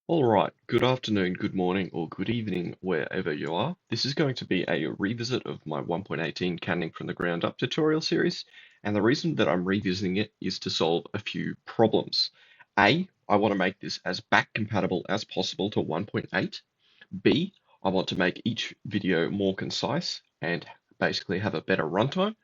All right, good afternoon, good morning, or good evening, wherever you are. This is going to be a revisit of my 1.18 Canning from the Ground Up tutorial series, and the reason that I'm revisiting it is to solve a few problems. A, I want to make this as back compatible as possible to 1.8. B, I want to make each video more concise and basically have a better runtime.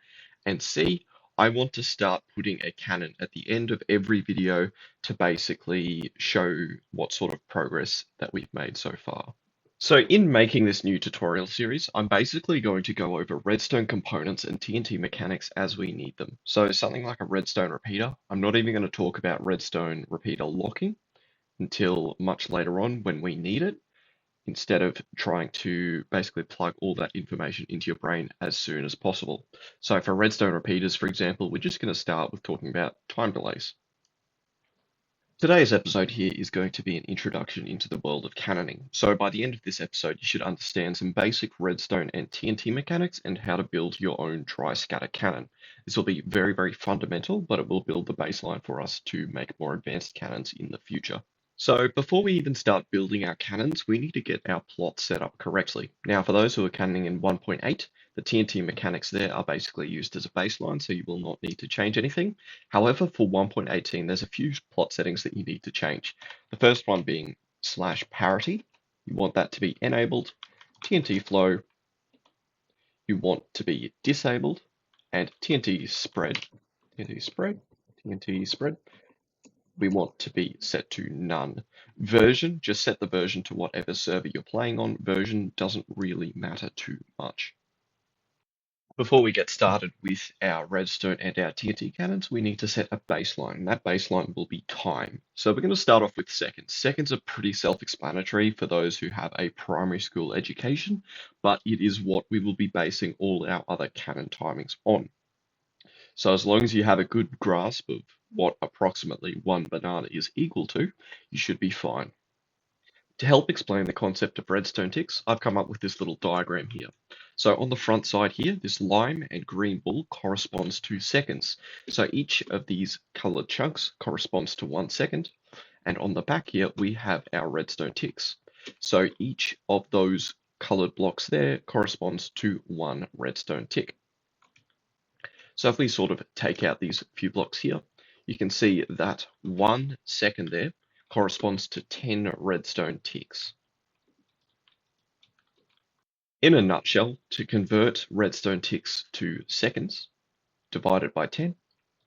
And C, I want to start putting a cannon at the end of every video to basically show what sort of progress that we've made so far. So in making this new tutorial series, I'm basically going to go over redstone components and TNT mechanics as we need them. So something like a redstone repeater, I'm not even going to talk about redstone repeater locking until much later on when we need it, instead of trying to basically plug all that information into your brain as soon as possible. So for redstone repeaters, for example, we're just going to start with talking about time delays. Today's episode here is going to be an introduction into the world of cannoning. So by the end of this episode, you should understand some basic redstone and TNT mechanics and how to build your own dry scatter cannon. This will be very, very fundamental, but it will build the baseline for us to make more advanced cannons in the future. So before we even start building our cannons, we need to get our plot set up correctly. Now, for those who are cannoning in 1.8, the TNT mechanics there are basically used as a baseline, so you will not need to change anything. However, for 1.18, there's a few plot settings that you need to change. The first one being /parity. You want that to be enabled. TNT flow, you want to be disabled, and TNT spread. TNT spread, we want to be set to none. Version, just set the version to whatever server you're playing on. Version doesn't really matter too much. Before we get started with our redstone and our TNT cannons, we need to set a baseline, and that baseline will be time. So we're going to start off with seconds. Seconds are pretty self-explanatory for those who have a primary school education, but it is what we will be basing all our other cannon timings on. So as long as you have a good grasp of what approximately one banana is equal to, you should be fine. To help explain the concept of redstone ticks, I've come up with this little diagram here. So on the front side here, this lime and green ball corresponds to seconds. So each of these colored chunks corresponds to 1 second. And on the back here, we have our redstone ticks. So each of those colored blocks there corresponds to 1 redstone tick. So if we sort of take out these few blocks here, you can see that 1 second there corresponds to 10 redstone ticks. In a nutshell, to convert redstone ticks to seconds, divided by 10.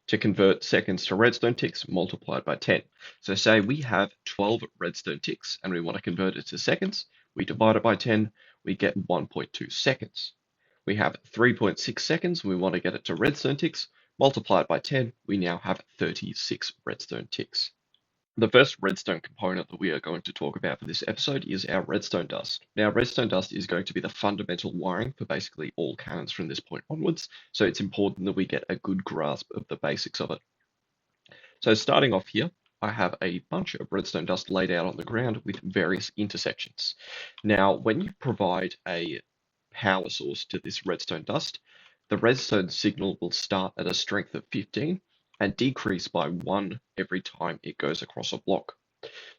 To convert seconds to redstone ticks, multiplied by 10. So say we have 12 redstone ticks and we want to convert it to seconds, we divide it by 10, we get 1.2 seconds. We have 3.6 seconds, we want to get it to redstone ticks, multiplied by 10, we now have 36 redstone ticks. The first redstone component that we are going to talk about for this episode is our redstone dust. Now, redstone dust is going to be the fundamental wiring for basically all cannons from this point onwards, so it's important that we get a good grasp of the basics of it. So starting off here, I have a bunch of redstone dust laid out on the ground with various intersections. Now, when you provide a power source to this redstone dust, the redstone signal will start at a strength of 15 and decrease by 1 every time it goes across a block.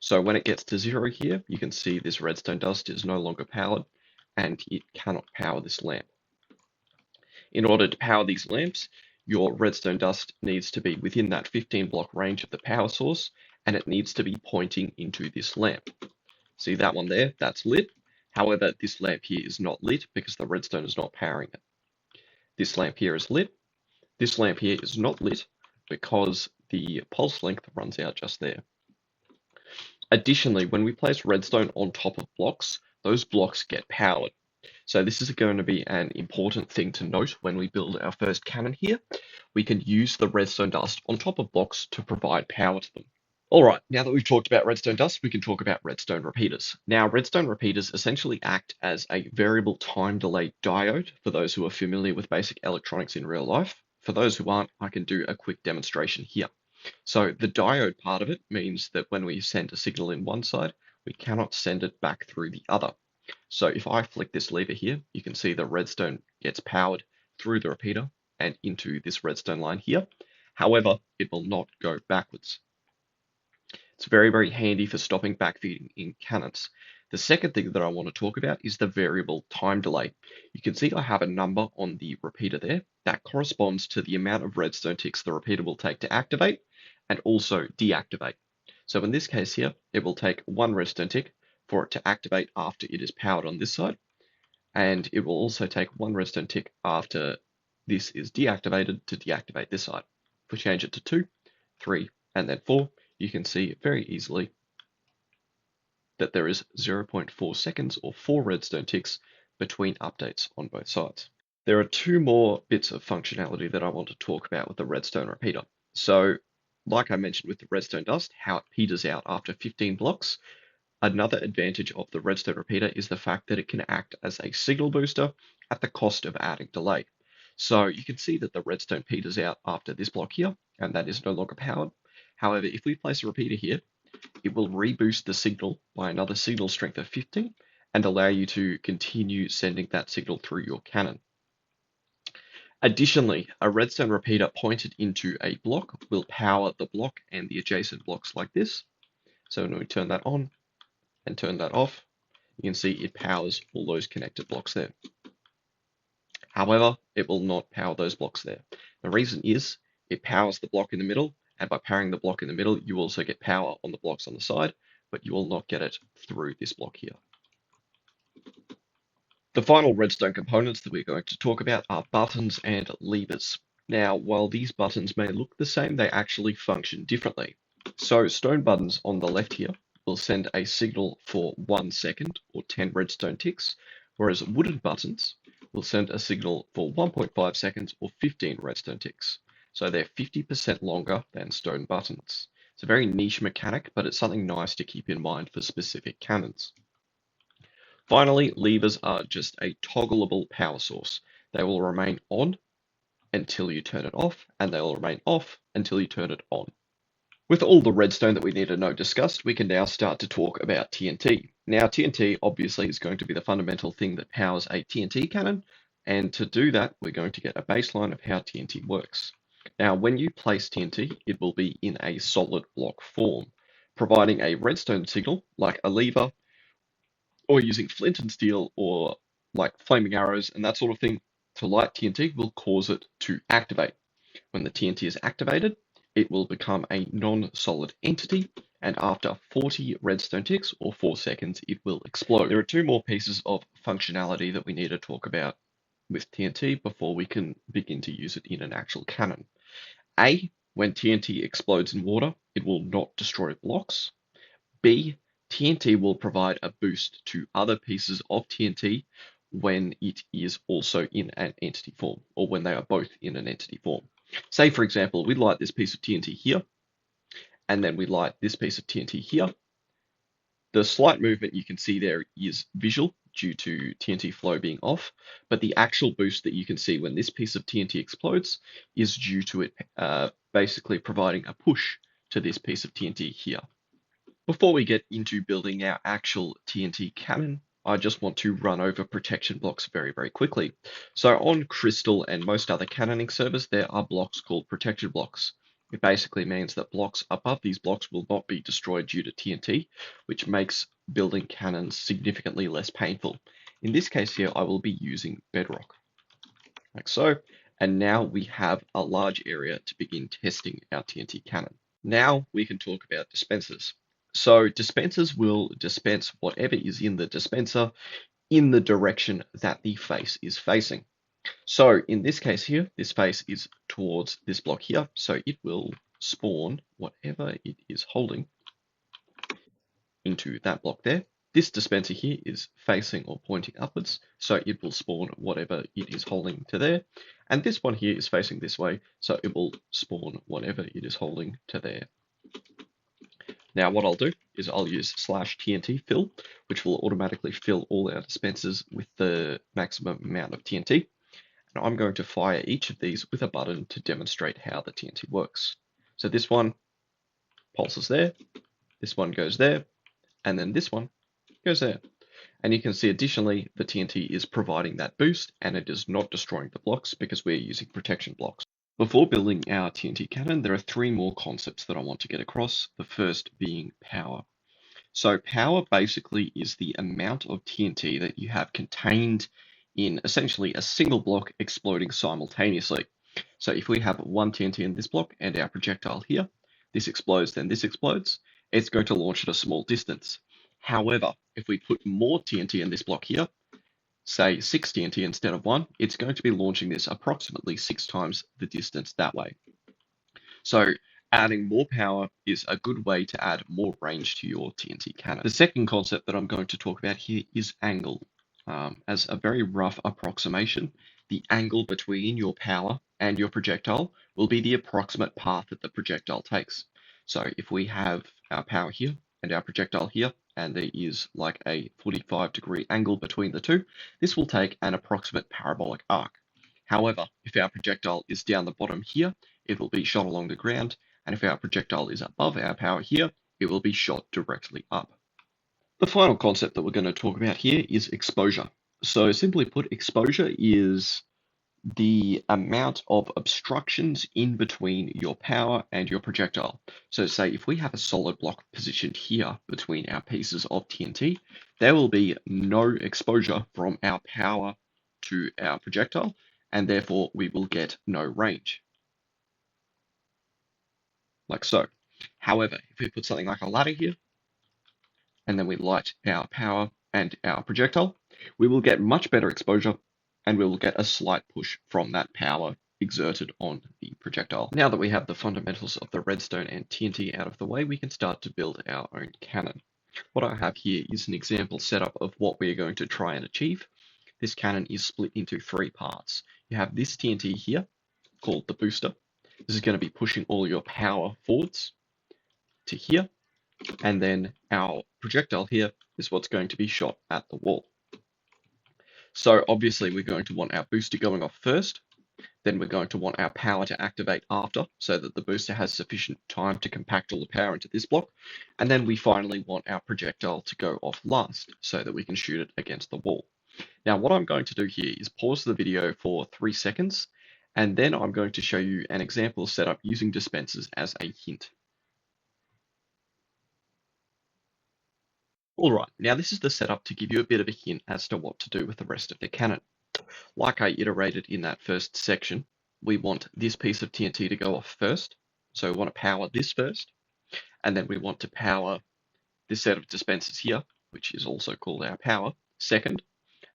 So when it gets to 0 here, you can see this redstone dust is no longer powered and it cannot power this lamp. In order to power these lamps, your redstone dust needs to be within that 15 block range of the power source, and it needs to be pointing into this lamp. See that one there? That's lit. However, this lamp here is not lit because the redstone is not powering it. This lamp here is lit. This lamp here is not lit because the pulse length runs out just there. Additionally, when we place redstone on top of blocks, those blocks get powered. So this is going to be an important thing to note when we build our first cannon here. We can use the redstone dust on top of blocks to provide power to them. All right, now that we've talked about redstone dust, we can talk about redstone repeaters. Now, redstone repeaters essentially act as a variable time delay diode for those who are familiar with basic electronics in real life. For those who aren't, I can do a quick demonstration here. So the diode part of it means that when we send a signal in one side, we cannot send it back through the other. So if I flick this lever here, you can see the redstone gets powered through the repeater and into this redstone line here. However, it will not go backwards. It's very, very handy for stopping backfeeding in cannons. The second thing that I want to talk about is the variable time delay. You can see I have a number on the repeater there that corresponds to the amount of redstone ticks the repeater will take to activate and also deactivate. So in this case here, it will take one redstone tick for it to activate after it is powered on this side, and it will also take one redstone tick after this is deactivated to deactivate this side. If we change it to 2, 3, and then 4, you can see very easily that there is 0.4 seconds or 4 redstone ticks between updates on both sides. There are two more bits of functionality that I want to talk about with the redstone repeater. So, like I mentioned with the redstone dust, how it peters out after 15 blocks. Another advantage of the redstone repeater is the fact that it can act as a signal booster at the cost of adding delay. So you can see that the redstone peters out after this block here, and that is no longer powered. However, if we place a repeater here, it will reboost the signal by another signal strength of 50 and allow you to continue sending that signal through your cannon. Additionally, a redstone repeater pointed into a block will power the block and the adjacent blocks like this. So when we turn that on and turn that off, you can see it powers all those connected blocks there. However, it will not power those blocks there. The reason is it powers the block in the middle, and by powering the block in the middle, you also get power on the blocks on the side, but you will not get it through this block here. The final redstone components that we're going to talk about are buttons and levers. Now, while these buttons may look the same, they actually function differently. So stone buttons on the left here will send a signal for 1 second or 10 redstone ticks, whereas wooden buttons will send a signal for 1.5 seconds or 15 redstone ticks. So they're 50% longer than stone buttons. It's a very niche mechanic, but it's something nice to keep in mind for specific cannons. Finally, levers are just a toggleable power source. They will remain on until you turn it off, and they will remain off until you turn it on. With all the redstone that we need to know discussed, we can now start to talk about TNT. Now, TNT obviously is going to be the fundamental thing that powers a TNT cannon, and to do that, we're going to get a baseline of how TNT works. Now, when you place TNT, it will be in a solid block form, providing a redstone signal like a lever, or using flint and steel, or like flaming arrows and that sort of thing to light TNT will cause it to activate. When the TNT is activated, it will become a non-solid entity, and after 40 redstone ticks or 4 seconds, it will explode. There are two more pieces of functionality that we need to talk about with TNT before we can begin to use it in an actual cannon. A, when TNT explodes in water, it will not destroy blocks. B, TNT will provide a boost to other pieces of TNT when it is also in an entity form, or when they are both in an entity form. Say, for example, we light this piece of TNT here, and then we light this piece of TNT here. The slight movement you can see there is visual due to TNT flow being off, but the actual boost that you can see when this piece of TNT explodes is due to it basically providing a push to this piece of TNT here. Before we get into building our actual TNT cannon, I just want to run over protection blocks very, very quickly. So on Crystal and most other cannoning servers, there are blocks called protection blocks. It basically means that blocks above these blocks will not be destroyed due to TNT, which makes building cannons significantly less painful. In this case here, I will be using bedrock, like so. And now we have a large area to begin testing our TNT cannon. Now we can talk about dispensers. So dispensers will dispense whatever is in the dispenser in the direction that the face is facing. So in this case here, this face is towards this block here, so it will spawn whatever it is holding into that block there. This dispenser here is facing or pointing upwards, so it will spawn whatever it is holding to there. And this one here is facing this way, so it will spawn whatever it is holding to there. Now what I'll do is I'll use /TNT fill, which will automatically fill all our dispensers with the maximum amount of TNT. And I'm going to fire each of these with a button to demonstrate how the TNT works. So this one pulses there, this one goes there, and then this one goes there. And you can see additionally the TNT is providing that boost, and it is not destroying the blocks because we're using protection blocks. Before building our TNT cannon, there are three more concepts that I want to get across, the first being power. So power basically is the amount of TNT that you have contained in essentially a single block exploding simultaneously. So if we have one TNT in this block and our projectile here, this explodes, then this explodes, it's going to launch at a small distance. However, if we put more TNT in this block here, say 6 TNT instead of 1, it's going to be launching this approximately 6 times the distance that way. So adding more power is a good way to add more range to your TNT cannon. The second concept that I'm going to talk about here is angle. As a very rough approximation, the angle between your power and your projectile will be the approximate path that the projectile takes. So if we have our power here and our projectile here, and there is like a 45-degree angle between the two, this will take an approximate parabolic arc. However, if our projectile is down the bottom here, it will be shot along the ground, and if our projectile is above our power here, it will be shot directly up. The final concept that we're going to talk about here is exposure. So simply put, exposure is the amount of obstructions in between your power and your projectile. So say if we have a solid block positioned here between our pieces of TNT, there will be no exposure from our power to our projectile, and therefore we will get no range. Like so. However, if we put something like a ladder here, and then we light our power and our projectile, we will get much better exposure, and we will get a slight push from that power exerted on the projectile. Now that we have the fundamentals of the redstone and TNT out of the way, we can start to build our own cannon. What I have here is an example setup of what we are going to try and achieve. This cannon is split into three parts. You have this TNT here, called the booster. This is going to be pushing all your power forwards to here, and then our projectile here is what's going to be shot at the wall. So obviously we're going to want our booster going off first, then we're going to want our power to activate after, so that the booster has sufficient time to compact all the power into this block, and then we finally want our projectile to go off last, so that we can shoot it against the wall. Now what I'm going to do here is pause the video for 3 seconds, and then I'm going to show you an example setup using dispensers as a hint. Alright, now this is the setup to give you a bit of a hint as to what to do with the rest of the cannon. Like I iterated in that first section, we want this piece of TNT to go off first, so we want to power this first, and then we want to power this set of dispensers here, which is also called our power, second,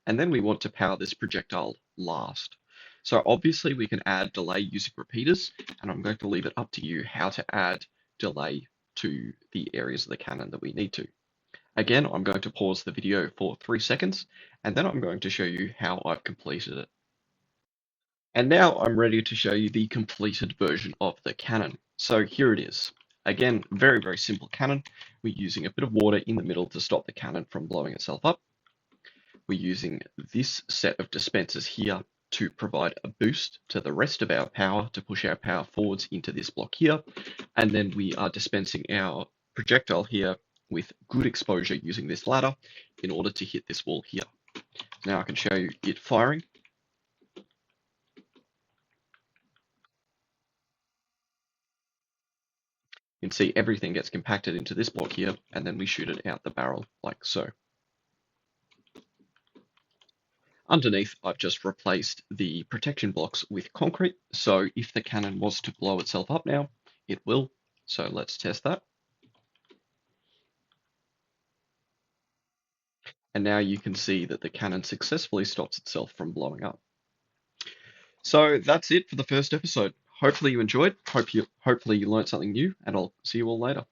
and then we want to power this projectile last. So obviously we can add delay using repeaters, and I'm going to leave it up to you how to add delay to the areas of the cannon that we need to. Again, I'm going to pause the video for 3 seconds, and then I'm going to show you how I've completed it. And now I'm ready to show you the completed version of the cannon. So here it is. Again, very, very simple cannon. We're using a bit of water in the middle to stop the cannon from blowing itself up. We're using this set of dispensers here to provide a boost to the rest of our power to push our power forwards into this block here. And then we are dispensing our projectile here with good exposure using this ladder in order to hit this wall here. Now I can show you it firing. You can see everything gets compacted into this block here, and then we shoot it out the barrel like so. Underneath, I've just replaced the protection blocks with concrete, so if the cannon was to blow itself up now, it will. So let's test that. And now you can see that the cannon successfully stops itself from blowing up. So that's it for the first episode. Hopefully you enjoyed. Hopefully you learned something new, and I'll see you all later.